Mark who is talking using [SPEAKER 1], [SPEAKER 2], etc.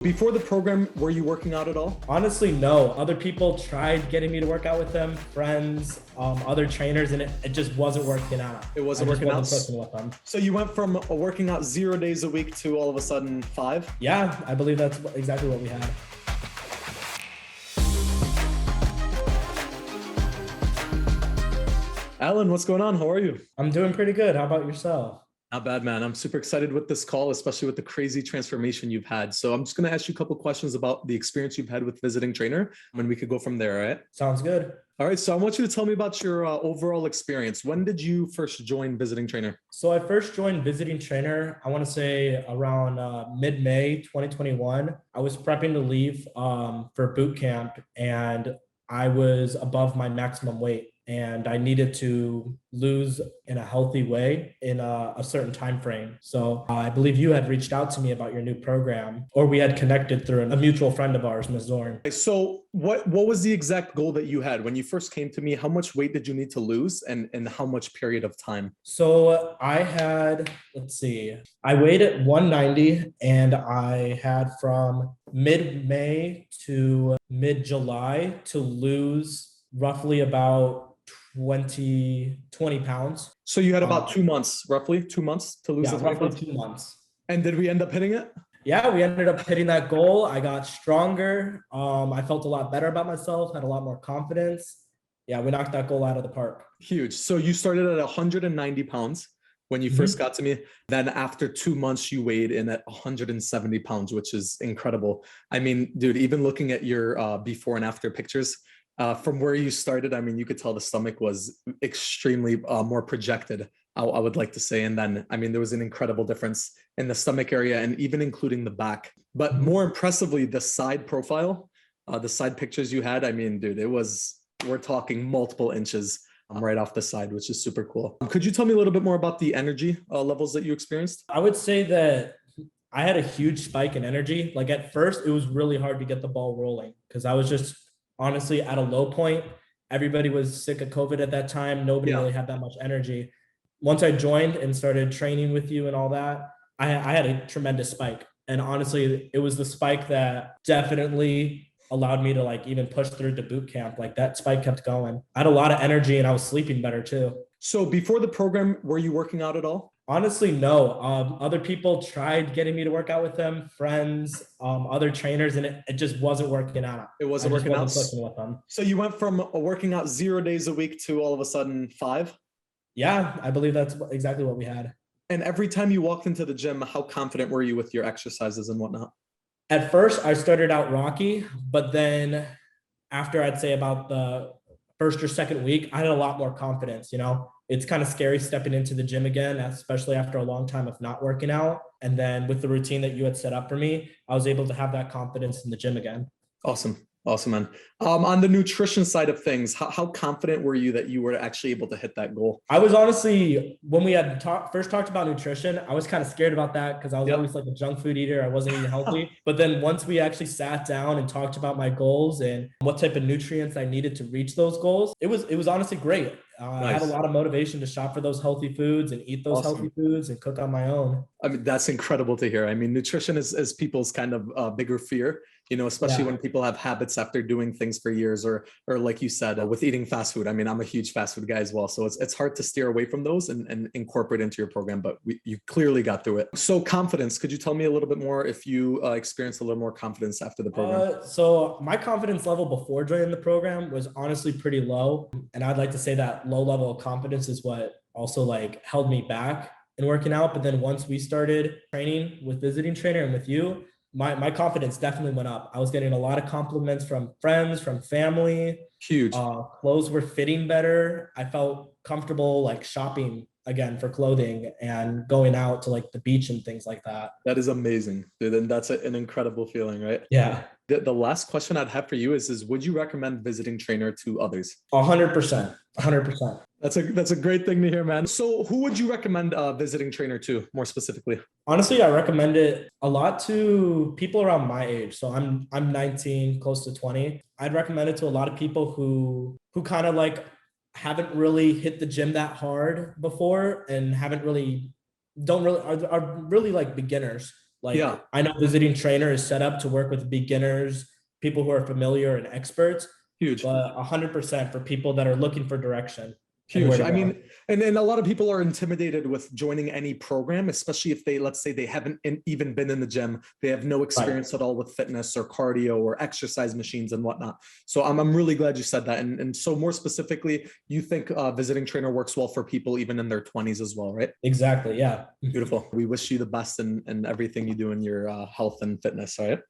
[SPEAKER 1] Before the program, were you working out at all?
[SPEAKER 2] Honestly, no. Other people tried getting me to work out with them, friends, other trainers, and it just wasn't working out.
[SPEAKER 1] It wasn't working out.
[SPEAKER 2] Clicking with them.
[SPEAKER 1] So you went from working out 0 days a week to all of a sudden 5?
[SPEAKER 2] Yeah, I believe that's exactly what we had.
[SPEAKER 1] Alan, what's going on? How are you?
[SPEAKER 2] I'm doing pretty good. How about yourself?
[SPEAKER 1] Not bad, man. I'm super excited with this call, especially with the crazy transformation you've had. So I'm just going to ask you a couple of questions about the experience you've had with visiting trainer, and we could go from there, all right?
[SPEAKER 2] Sounds good.
[SPEAKER 1] All right. So I want you to tell me about your overall experience. When did you first join visiting trainer?
[SPEAKER 2] So I first joined visiting trainer, I want to say around mid-May 2021. I was prepping to leave for boot camp, and I was above my maximum weight. And I needed to lose in a healthy way in a certain time frame. So I believe you had reached out to me about your new program, or we had connected through a mutual friend of ours, Ms. Zorn.
[SPEAKER 1] So what was the exact goal that you had when you first came to me? How much weight did you need to lose, and how much period of time?
[SPEAKER 2] So I had, I weighed at 190, and I had from mid-May to mid-July to lose roughly about 20 pounds.
[SPEAKER 1] So you had about 2 months, roughly 2 months to lose the 20
[SPEAKER 2] roughly
[SPEAKER 1] pounds?
[SPEAKER 2] 2 months.
[SPEAKER 1] And did we end up hitting it?
[SPEAKER 2] Yeah, we ended up hitting that goal. I got stronger. I felt a lot better about myself, had a lot more confidence. Yeah, we knocked that goal out of the park.
[SPEAKER 1] Huge. So you started at 190 pounds when you first got to me. Then after 2 months, you weighed in at 170 pounds, which is incredible. I mean, dude, even looking at your before and after pictures, from where you started, I mean, you could tell the stomach was extremely more projected, I would like to say. And then, I mean, there was an incredible difference in the stomach area and even including the back. But more impressively, the side profile, the side pictures you had, I mean, dude, we're talking multiple inches right off the side, which is super cool. Could you tell me a little bit more about the energy levels that you experienced?
[SPEAKER 2] I would say that I had a huge spike in energy. Like at first, it was really hard to get the ball rolling because I was just honestly at a low point. Everybody was sick of COVID at that time. Nobody really had that much energy. Once I joined and started training with you and all that, I had a tremendous spike. And honestly, it was the spike that definitely allowed me to like even push through to boot camp. Like that spike kept going. I had a lot of energy and I was sleeping better too.
[SPEAKER 1] So before the program, were you working out at all?
[SPEAKER 2] Honestly, no. Other people tried getting me to work out with them, friends, other trainers, and it just wasn't working out.
[SPEAKER 1] It wasn't working out.
[SPEAKER 2] Clicking with them.
[SPEAKER 1] So you went from working out 0 days a week to all of a sudden 5?
[SPEAKER 2] Yeah, I believe that's exactly what we had.
[SPEAKER 1] And every time you walked into the gym, how confident were you with your exercises and whatnot?
[SPEAKER 2] At first, I started out rocky, but then after I'd say about the first or second week, I had a lot more confidence, you know? It's kind of scary stepping into the gym again, especially after a long time of not working out. And then with the routine that you had set up for me, I was able to have that confidence in the gym again.
[SPEAKER 1] Awesome. Awesome, man. On the nutrition side of things, how confident were you that you were actually able to hit that goal?
[SPEAKER 2] I was honestly, when we had first talked about nutrition, I was kind of scared about that because I was always like a junk food eater. I wasn't eating healthy. But then once we actually sat down and talked about my goals and what type of nutrients I needed to reach those goals, it was honestly great. Nice. I had a lot of motivation to shop for those healthy foods and eat those healthy foods and cook on my own.
[SPEAKER 1] I mean, that's incredible to hear. I mean, nutrition is people's kind of bigger fear, you know, especially when people have habits after doing things for years or like you said, with eating fast food. I mean, I'm a huge fast food guy as well. So it's hard to steer away from those and incorporate into your program, but you clearly got through it. So confidence, could you tell me a little bit more if you experienced a little more confidence after the program?
[SPEAKER 2] So my confidence level before joining the program was honestly pretty low. And I'd like to say that low level of confidence is what also like held me back in working out. But then once we started training with visiting trainer and with you, my confidence definitely went up. I was getting a lot of compliments from friends, from family.
[SPEAKER 1] Huge.
[SPEAKER 2] Clothes were fitting better. I felt comfortable like shopping again for clothing and going out to like the beach and things like that.
[SPEAKER 1] That is amazing, dude. And that's an incredible feeling, right?
[SPEAKER 2] Yeah.
[SPEAKER 1] The last question I'd have for you is would you recommend visiting trainer to others?
[SPEAKER 2] 100%. 100%.
[SPEAKER 1] That's a great thing to hear, man. So who would you recommend visiting trainer to more specifically?
[SPEAKER 2] Honestly, I recommend it a lot to people around my age. So I'm 19, close to 20. I'd recommend it to a lot of people who kind of like haven't really hit the gym that hard before and are really like beginners Like,
[SPEAKER 1] Yeah.
[SPEAKER 2] I know visiting trainer is set up to work with beginners, people who are familiar and experts,
[SPEAKER 1] Huge.
[SPEAKER 2] but 100% for people that are looking for direction.
[SPEAKER 1] Huge. I mean, and a lot of people are intimidated with joining any program, especially if they, let's say they haven't even been in the gym. They have no experience at all with fitness or cardio or exercise machines and whatnot. So I'm really glad you said that. And so more specifically, you think visiting trainer works well for people even in their 20s as well, right?
[SPEAKER 2] Exactly. Yeah.
[SPEAKER 1] Beautiful. We wish you the best in everything you do in your health and fitness. All right.